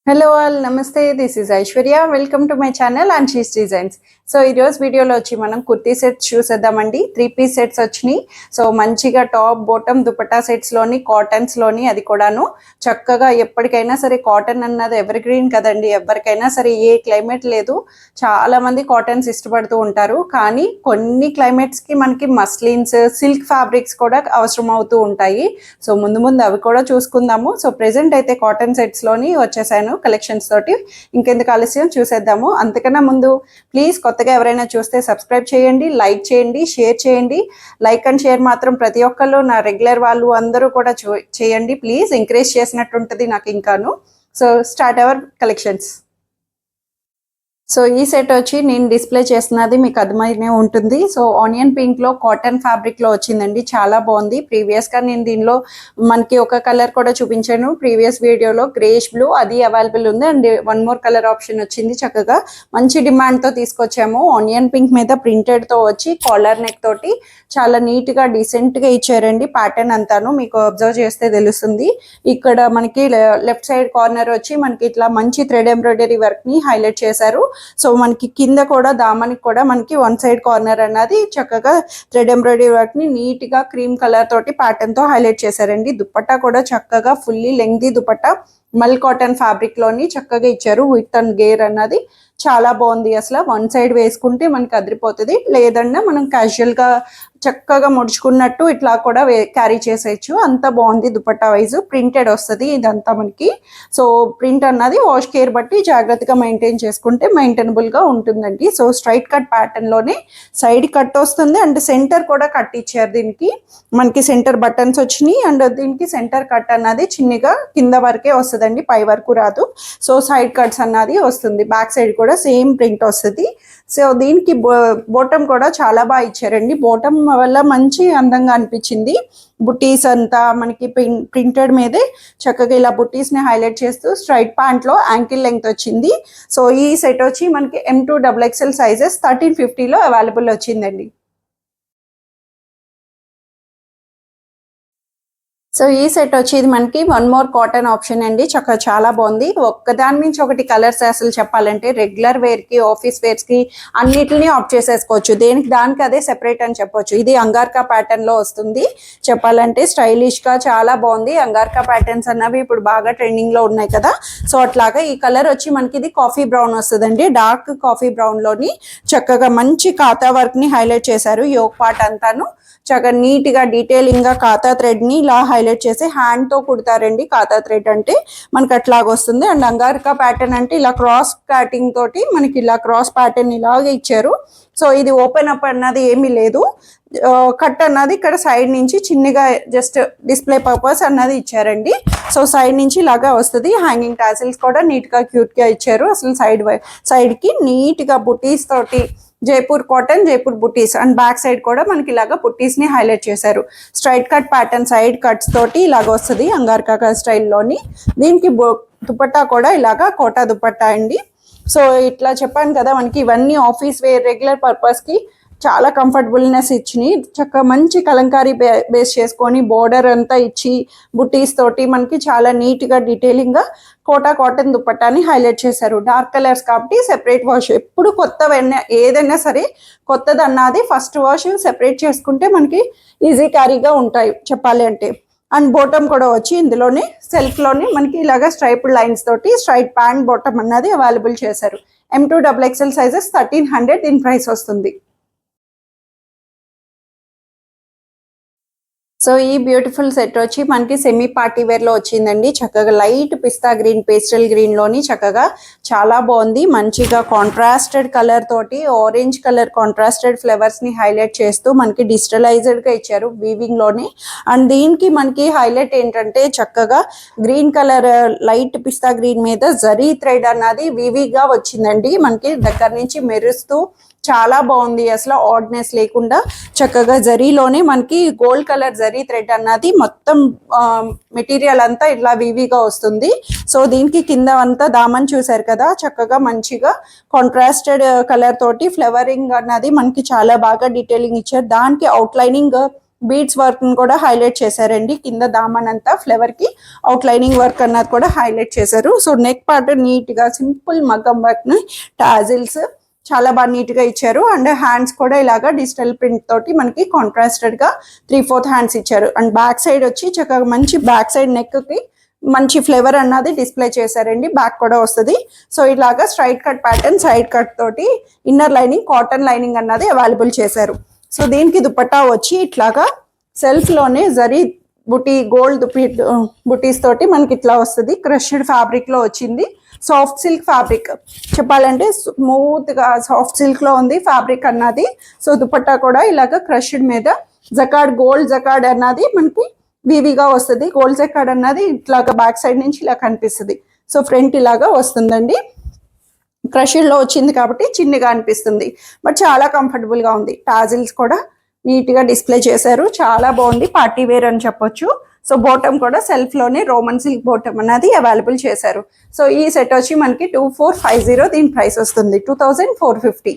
Hello all నమస్తే, this is Aishwarya. Welcome to my channel and she's designs. So ఈరోజు వీడియోలో వచ్చి మనం కుర్తీ సెట్స్ చూసేద్దామండి. 3 పీస్ సెట్స్ వచ్చినాయి. సో మంచిగా టాప్ బాటమ్ దుపట్టా సెట్స్లోని కాటన్స్లోని, అది కూడాను చక్కగా ఎప్పటికైనా సరే కాటన్ అన్నది ఎవర్ గ్రీన్ కదండి. ఎవరికైనా సరే ఏ క్లైమేట్ లేదు, చాలామంది కాటన్స్ ఇష్టపడుతూ ఉంటారు. కానీ కొన్ని క్లైమేట్స్కి మనకి మస్లిన్స్, సిల్క్ ఫ్యాబ్రిక్స్ కూడా అవసరం అవుతూ ఉంటాయి. సో ముందు ముందు అవి కూడా చూసుకుందాము. సో ప్రెజెంట్ అయితే కాటన్ సెట్స్లోని వచ్చేసాను కలెక్షన్స్ తోటి. ఇంకెందుకు ఆలస్యం, చూసేద్దాము. అంతకన్నా ముందు ప్లీజ్ కొత్తగా ఎవరైనా చూస్తే సబ్స్క్రైబ్ చేయండి, లైక్ చేయండి, షేర్ చేయండి. లైక్ అండ్ షేర్ మాత్రం ప్రతి ఒక్కళ్ళు, నా రెగ్యులర్ వాళ్ళు అందరూ కూడా చేయండి ప్లీజ్. ఎంకరేజ్ చేసినట్టుంటుంది నాకు ఇంకాను. So start our collections. So ఈ సెట్ వచ్చి నేను డిస్ప్లే చేస్తున్నది మీకు అర్థమైనే ఉంటుంది. సో ఆనియన్ పింక్లో కాటన్ ఫ్యాబ్రిక్లో వచ్చిందండి, చాలా బాగుంది. ప్రీవియస్గా నేను దీనిలో మనకి ఒక కలర్ కూడా చూపించాను ప్రీవియస్ వీడియోలో, గ్రేష్ బ్లూ, అది అవైలబుల్ ఉంది. And one more colour option వచ్చింది. చక్కగా మంచి డిమాండ్తో తీసుకొచ్చాము. ఆనియన్ పింక్ మీద ప్రింటెడ్తో వచ్చి కాలర్ నెక్ తోటి చాలా నీట్గా డీసెంట్గా ఇచ్చారండి. ప్యాటర్న్ అంతాను మీకు అబ్జర్వ్ చేస్తే తెలుస్తుంది. ఇక్కడ మనకి లెఫ్ట్ సైడ్ కార్నర్ వచ్చి మనకి ఇట్లా మంచి థ్రెడ్ ఎంబ్రాయిడరీ వర్క్ని హైలైట్ చేశారు. సో మనకి కింద కూడా దామానికి కూడా మనకి వన్ సైడ్ కార్నర్ అన్నది చక్కగా థ్రెడ్ ఎంబ్రాయిడరీ వర్క్ ని నీట్ గా క్రీమ్ కలర్ తోటి ప్యాటర్న్ తో హైలైట్ చేశారండి. దుపట్టా కూడా చక్కగా ఫుల్లీ లెంగ్తీ దుపట్టా మల్ కాటన్ ఫ్యాబ్రిక్ లోని చక్కగా ఇచ్చారు. విత్ అండ్ గేర్ అన్నది చాలా బాగుంది. అసలు వన్ సైడ్ వేసుకుంటే మనకి అదిరిపోతుంది, లేదన్నా మనం క్యాజువల్ గా చక్కగా ముడుచుకున్నట్టు ఇట్లా కూడా క్యారీ చేసేయచ్చు. అంత బాగుంది. దుపట్టా వైజ్ ప్రింటెడ్ వస్తుంది ఇదంతా మనకి. సో ప్రింట్ అన్నది వాష్ కేర్ బట్టి జాగ్రత్తగా మెయింటైన్ చేసుకుంటే మెయింటైనబుల్ గా ఉంటుందండి. సో స్ట్రైట్ కట్ ప్యాటర్న్ లోనే సైడ్ కట్ వస్తుంది అండ్ సెంటర్ కూడా కట్ ఇచ్చారు. దీనికి మనకి సెంటర్ బటన్స్ వచ్చినాయి అండ్ దీనికి సెంటర్ కట్ అన్నది చిన్నగా కింద వరకే వస్తుందండి, పై వరకు రాదు. సో సైడ్ కట్స్ అన్నది వస్తుంది. బ్యాక్ సైడ్ కూడా సేమ్ ప్రింట్ వస్తుంది. సో దీనికి బోటం కూడా చాలా బాగా ఇచ్చారండి. బోటం వల్ల మంచి అందంగా అనిపించింది. బుట్టీస్ అంతా మనకి ప్రింటెడ్ మీదే చక్కగా ఇలా బుట్టీస్ ని హైలైట్ చేస్తూ స్ట్రైట్ ప్యాంట్ లో యాంకిల్ లెంగ్త్ వచ్చింది. సో ఈ సెట్ వచ్చి మనకి M2XXL సైజెస్ 1350లో అవైలబుల్ వచ్చిందండి. సో ఈ సెట్ వచ్చేది మనకి వన్ మోర్ కాటన్ ఆప్షన్ అండి. చక్కగా చాలా బాగుంది. ఒక్కదాని నుంచి ఒకటి కలర్స్ అసలు చెప్పాలంటే రెగ్యులర్ వేర్ కి, ఆఫీస్ వేర్స్ కి అన్నిటిని ఆప్ట్ చేసేసుకోవచ్చు. దానికి అదే సెపరేట్ అని చెప్పొచ్చు. ఇది అంగార్కా ప్యాటర్న్ లో వస్తుంది. చెప్పాలంటే స్టైలిష్ గా చాలా బాగుంది. అంగార్కా ప్యాటర్న్స్ అన్నవి ఇప్పుడు బాగా ట్రెండింగ్ లో ఉన్నాయి కదా. సో అట్లాగా ఈ కలర్ వచ్చి మనకి ఇది కాఫీ బ్రౌన్ వస్తుందండి. డార్క్ కాఫీ బ్రౌన్ లోని చక్కగా మంచి కాతా వర్క్ ని హైలైట్ చేశారు. యోక్ పార్ట్ అంతాను చక్కగా నీట్ గా డీటెయిలింగ్ గా కాతా థ్రెడ్ ని ఇలా హైలైట్ చేసి హ్యాండ్ తో కుడతారండి. కాతా థ్రెడ్ అంటే మనకి అట్లాగ వస్తుంది. అండ్ అంగారికా ప్యాటర్న్ అంటే ఇలా క్రాస్ కటింగ్ తోటి మనకి ఇలా క్రాస్ ప్యాటర్న్ ఇలాగే ఇచ్చారు. సో ఇది ఓపెన్ అప్ అన్నది ఏమీ లేదు. కట్ అన్నది ఇక్కడ సైడ్ నుంచి చిన్నగా జస్ట్ డిస్ప్లే పర్పస్ అన్నది ఇచ్చారండి. సో సైడ్ నుంచి ఇలాగా వస్తుంది. హ్యాంగింగ్ టాసిల్స్ కూడా నీట్ గా క్యూట్ గా ఇచ్చారు. అసలు సైడ్ కి నీట్ గా బుటీస్ తోటి Jaipur cotton, Jaipur buttis and back side కూడా మనకి ఇలాగా బుటీస్ ని హైలైట్ చేశారు. Straight cut pattern side cuts తోటి ఇలాగ వస్తుంది అంగార్కా స్టైల్లోని. దీనికి దుపట్టా కూడా ఇలాగా కోటా దుపట్టా అండి. సో ఇట్లా చెప్పాను కదా, మనకి ఇవన్నీ ఆఫీస్ వేర్ రెగ్యులర్ పర్పస్ కి చాలా కంఫర్టబుల్నెస్ ఇచ్చినాయి. చక్కగా మంచి కలంకారీ బేస్ చేసుకొని బోర్డర్ అంతా ఇచ్చి బుటీస్ తోటి మనకి చాలా నీట్ గా డీటెయిలింగ్ గా కోటా కాటన్ దుపట్టాని హైలైట్ చేశారు. డార్క్ కలర్స్ కాబట్టి సెపరేట్ వాష్. ఎప్పుడు కొత్తవైనా ఏదైనా సరే కొత్తది అన్నది ఫస్ట్ వాష్ సెపరేట్ చేసుకుంటే మనకి ఈజీ క్యారీగా ఉంటాయి చెప్పాలి అంటే. అండ్ బోటమ్ కూడా వచ్చి ఇందులోనే సెల్ఫ్ లోనే మనకి ఇలాగా స్ట్రైప్డ్ లైన్స్ తోటి స్ట్రైట్ ప్యాంట్ బోటమ్ అన్నది అవైలబుల్ చేశారు. M2XXL సైజెస్ 1300 దీని ప్రైస్ వస్తుంది. సో ఈ బ్యూటిఫుల్ సెట్ వచ్చి మనకి సెమీ పార్టీ వేర్ లో వచ్చిందండి. చక్కగా లైట్ పిస్తా గ్రీన్, పేస్టల్ గ్రీన్ లోని చక్కగా చాలా బాగుంది. మంచిగా కాంట్రాస్టెడ్ కలర్ తోటి ఆరెంజ్ కలర్ కాంట్రాస్టెడ్ ఫ్లవర్స్ ని హైలైట్ చేస్తూ మనకి డిజిటలైజ్డ్ గా ఇచ్చారు వీవింగ్ లోని. అండ్ దీనికి మనకి హైలైట్ ఏంటంటే చక్కగా గ్రీన్ కలర్ లైట్ పిస్తా గ్రీన్ మీద జరీ థ్రెడ్ అన్నది వీవీగా వచ్చిందండి. మనకి దగ్గర నుంచి మెరుస్తూ చాలా బాగుంది. అసలు ఆడ్నెస్ లేకుండా చక్కగా జరీలోనే మనకి గోల్డ్ కలర్ జరీ థ్రెడ్ అన్నది మొత్తం మెటీరియల్ అంతా ఇలా వీవీగా వస్తుంది. సో దీనికి కింద అంతా దామన్ చూసారు కదా, చక్కగా మంచిగా కాంట్రాస్టెడ్ కలర్ తోటి ఫ్లవరింగ్ అన్నది మనకి చాలా బాగా డీటెయిలింగ్ ఇచ్చారు. దానికి అవుట్లైనింగ్ బీడ్స్ వర్క్ కూడా హైలైట్ చేశారండి. కింద దామన్ అంతా ఫ్లవర్ కి అవుట్ లైనింగ్ వర్క్ అన్నది కూడా హైలైట్ చేశారు. సో నెక్ పార్ట్ నీట్ గా సింపుల్ మగ్గం వర్క్ ని టాజిల్స్ చాలా బాగా నీట్ గా ఇచ్చారు. అండ్ హ్యాండ్స్ కూడా ఇలాగా డిజిటల్ ప్రింట్ తోటి మనకి కాంట్రాస్టెడ్ గా 3/4 హ్యాండ్స్ ఇచ్చారు. అండ్ బ్యాక్ సైడ్ వచ్చి చక్కగా మంచి బ్యాక్ సైడ్ నెక్ కి మంచి ఫ్లేవర్ అన్నది డిస్ప్లే చేశారండి. బ్యాక్ కూడా వస్తుంది. సో ఇలాగా straight cut pattern side cut తోటి ఇన్నర్ లైనింగ్ కాటన్ లైనింగ్ అన్నది అవైలబుల్ చేశారు. సో దీనికి దుపట్టా వచ్చి ఇట్లాగా సెల్ఫ్ లోనే జరీ బుటీ గోల్డ్ బుటీస్ తోటి మనకి ఇట్లా వస్తుంది. క్రష్డ్ ఫ్యాబ్రిక్ లో వచ్చింది. సాఫ్ట్ సిల్క్ ఫ్యాబ్రిక్ చెప్పాలంటే స్మూత్ గా సాఫ్ట్ సిల్క్ లో ఉంది ఫ్యాబ్రిక్ అన్నది. సో దుపట్టా కూడా ఇలాగ క్రష్డ్ మీద జకాడ్ గోల్డ్ జకాడ్ అన్నది మనకి వీవీగా వస్తుంది. గోల్డ్ జకాడ్ అన్నది ఇట్లాగా బ్యాక్ సైడ్ నుంచి ఇలా కనిపిస్తుంది. సో ఫ్రంట్ ఇలాగా వస్తుందండి. క్రష్డ్ లో వచ్చింది కాబట్టి చిన్నగా అనిపిస్తుంది, బట్ చాలా కంఫర్టబుల్ గా ఉంది. టాజిల్స్ కూడా నీట్ గా డిస్ప్లే చేశారు. చాలా బాగుంది. పార్టీ వేర్ అని చెప్పొచ్చు. సో బాటమ్ కూడా సెల్ఫ్ లోనే రోమన్ సిల్క్ బాటమ్ అనేది అవైలబుల్ చేశారు. సో ఈ సెట్ వచ్చి మనకి 2450. దీని ప్రైస్ వస్తుంది 2450.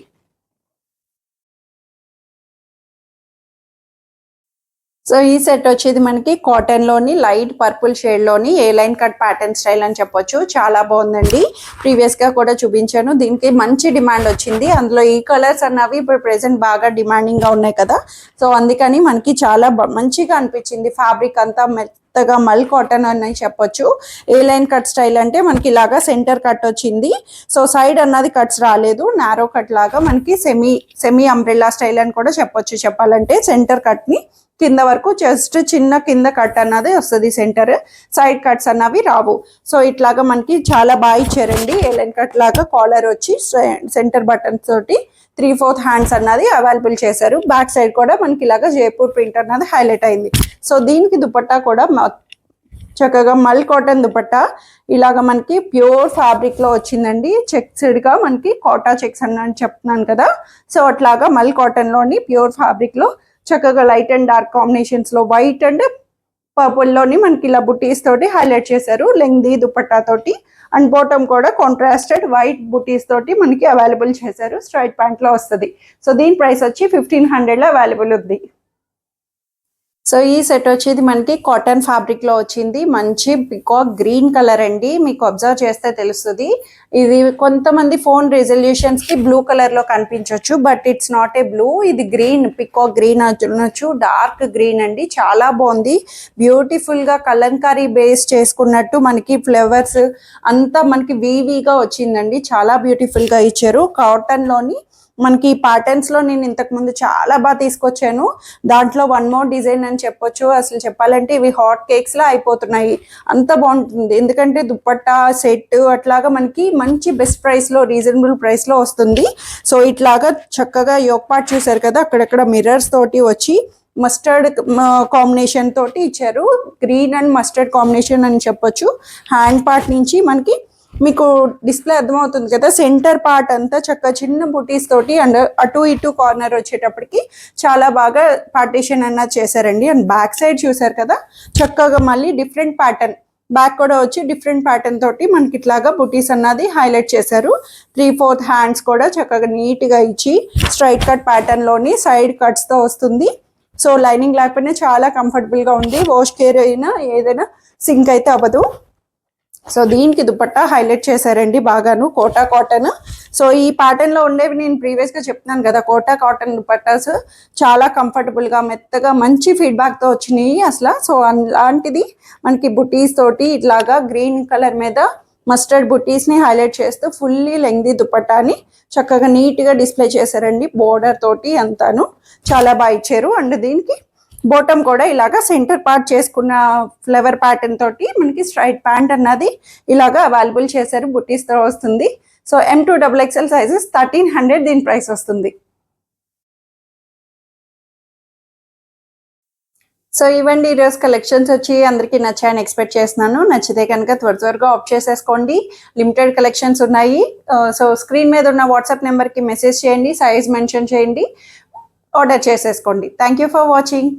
సో ఈ సెట్ వచ్చేది మనకి కాటన్ లోని లైట్ పర్పుల్ షేడ్ లోని ఏ లైన్ కట్ ప్యాటర్న్ స్టైల్ అని చెప్పొచ్చు. చాలా బాగుందండి. ప్రీవియస్ గా కూడా చూపించాను. దీనికి మంచి డిమాండ్ వచ్చింది. అందులో ఈ కలర్స్ అన్నవి ఇప్పుడు ప్రెసెంట్ బాగా డిమాండింగ్ గా ఉన్నాయి కదా. సో అందుకని మనకి చాలా మంచిగా అనిపించింది. ఫ్యాబ్రిక్ అంతా మెత్తగా మల్ కాటన్ అని చెప్పొచ్చు. ఏ లైన్ కట్ స్టైల్ అంటే మనకి ఇలాగా సెంటర్ కట్ వచ్చింది. సో సైడ్ అన్నది కట్స్ రాలేదు. నారో కట్ లాగా మనకి సెమీ అంబ్రెల్లా స్టైల్ అని కూడా చెప్పొచ్చు. చెప్పాలంటే సెంటర్ కట్ ని కింద వరకు జస్ట్ చిన్న కింద కట్ అన్నది వస్తుంది. సెంటర్ సైడ్ కట్స్ అన్నవి రావు. సో ఇట్లాగా మనకి చాలా బాగా ఇచ్చారండి. ఎలెన్ కట్ లాగా కాలర్ వచ్చి సెంటర్ బటన్స్ తోటి 3/4 హ్యాండ్స్ అన్నది అవైలబుల్ చేశారు. బ్యాక్ సైడ్ కూడా మనకి ఇలాగా జైపూర్ ప్రింట్ అన్నది హైలైట్ అయింది. సో దీనికి దుపట్టా కూడా చక్కగా మల్ కాటన్ దుపట్టా ఇలాగ మనకి ప్యూర్ ఫ్యాబ్రిక్ లో వచ్చిందండి. చెక్స్డ్ గా మనకి కోటా చెక్స్ అని చెప్తున్నాను కదా. సో అట్లాగా మల్ కాటన్ లోని ప్యూర్ ఫ్యాబ్రిక్ లో చక్కగా లైట్ అండ్ డార్క్ కాంబినేషన్స్ లో వైట్ అండ్ పర్పుల్ లోని మనకి ఇలా బుటీస్ తోటి హైలైట్ చేశారు. లెంగ్దీ దుపట్టా తోటి అండ్ బాటమ్ కూడా కాంట్రాస్టెడ్ వైట్ బుటీస్ తోటి మనకి అవైలబుల్ చేశారు. స్ట్రైట్ ప్యాంట్ లో వస్తుంది. సో దీని ప్రైస్ వచ్చి 1500 లో అవైలబుల్ ఉంది. సో ఈ సెట్ వచ్చేది మనకి కాటన్ ఫ్యాబ్రిక్ లో వచ్చింది. మంచి పికాక్ గ్రీన్ కలర్ అండి. మీకు అబ్జర్వ్ చేస్తే తెలుస్తుంది. ఇది కొంతమంది ఫోన్ రెజల్యూషన్స్ కి బ్లూ కలర్ లో కనిపించవచ్చు, but it's not a blue. ఇది గ్రీన్, పికాక్ గ్రీన్ అనొచ్చు. డార్క్ గ్రీన్ అండి. చాలా బాగుంది. బ్యూటిఫుల్ గా కలంకారీ బేస్ చేసుకున్నట్టు మనకి ఫ్లవర్స్ అంతా మనకి వీవీగా వచ్చిందండి. చాలా బ్యూటిఫుల్ గా ఇచ్చారు. కాటన్ లోని మనకి ప్యాటర్న్స్ లో నేను ఇంతకు ముందు చాలా బాగా తీసుకొచ్చాను. దాంట్లో వన్ మోర్ డిజైన్ అని చెప్పొచ్చు. అసలు చెప్పాలంటే ఇవి హాట్ కేక్స్ లా అయిపోతున్నాయి. అంత బాగుంటుంది. ఎందుకంటే దుపట్టా సెట్ అట్లాగా మనకి మంచి బెస్ట్ ప్రైస్ లో రీజనబుల్ ప్రైస్ లో వస్తుంది. సో ఇట్లాగా చక్కగా యోక్ పార్ట్ చూసారు కదా, అక్కడక్కడ మిర్రర్స్ తోటి వచ్చి మస్టర్డ్ కాంబినేషన్ తోటి ఇచ్చారు. గ్రీన్ అండ్ మస్టర్డ్ కాంబినేషన్ అని చెప్పొచ్చు. హ్యాండ్ పార్ట్ నుంచి మనకి మీకు డిస్ప్లే అర్థమవుతుంది కదా. సెంటర్ పార్ట్ అంతా చక్కగా చిన్న బుటీస్ తోటి అండ్ అటు ఇటు కార్నర్ వచ్చేటప్పటికి చాలా బాగా పార్టీషన్ అన్నది చేశారండి. అండ్ బ్యాక్ సైడ్ చూసారు కదా, చక్కగా మళ్ళీ డిఫరెంట్ ప్యాటర్న్ బ్యాక్ కూడా వచ్చి డిఫరెంట్ ప్యాటర్న్ తోటి మనకి ఇట్లాగా బుటీస్ అన్నది హైలైట్ చేశారు. 3/4 హ్యాండ్స్ కూడా చక్కగా నీట్ గా ఇచ్చి స్ట్రైట్ కట్ ప్యాటర్న్ లోని సైడ్ కట్స్ తో వస్తుంది. సో లైనింగ్ లేకపోయినా చాలా కంఫర్టబుల్ గా ఉంది. వాష్ కేర్ అయినా ఏదైనా సింక్ అయితే అవ్వదు. సో దీనికి దుపట్టా హైలైట్ చేశారండి బాగాను. కోటా కాటన్. సో ఈ ప్యాటర్న్ లో ఉండేవి నేను ప్రీవియస్ గా చెప్తున్నాను కదా, కోటా కాటన్ దుపట్టాస్ చాలా కంఫర్టబుల్ గా మెత్తగా మంచి ఫీడ్బ్యాక్ తో వచ్చినాయి అసలు. సో అలాంటిది మనకి బుటీస్ తోటి ఇట్లాగా గ్రీన్ కలర్ మీద మస్టర్డ్ బుటీస్ ని హైలైట్ చేస్తూ ఫుల్లీ లెంగ్దీ దుపట్టాని చక్కగా నీట్ గా డిస్ప్లే చేశారండి. బోర్డర్ తోటి అంతాను చాలా బాగా ఇచ్చారు. అండ్ దీనికి బాటమ్ కూడా ఇలాగా సెంటర్ పార్ట్ చేసుకున్న ఫ్లవర్ ప్యాటర్న్ తోటి మనకి స్ట్రైట్ ప్యాంట్ అన్నది ఇలాగా అవైలబుల్ చేశారు. బుటీస్ తో వస్తుంది. సో M2XXL సైజెస్ 1300 దీని ప్రైస్ వస్తుంది. సో ఇవ్వండి ఈరోజు కలెక్షన్స్ వచ్చి అందరికీ నచ్చాయని ఎక్స్పెక్ట్ చేస్తున్నాను. నచ్చితే కనుక త్వరగా ఆప్ చేసేసుకోండి. లిమిటెడ్ కలెక్షన్స్ ఉన్నాయి. సో స్క్రీన్ మీద ఉన్న వాట్సాప్ నెంబర్కి మెసేజ్ చేయండి, సైజ్ మెన్షన్ చేయండి, ఆర్డర్ చేసేసుకోండి. Thank you for watching.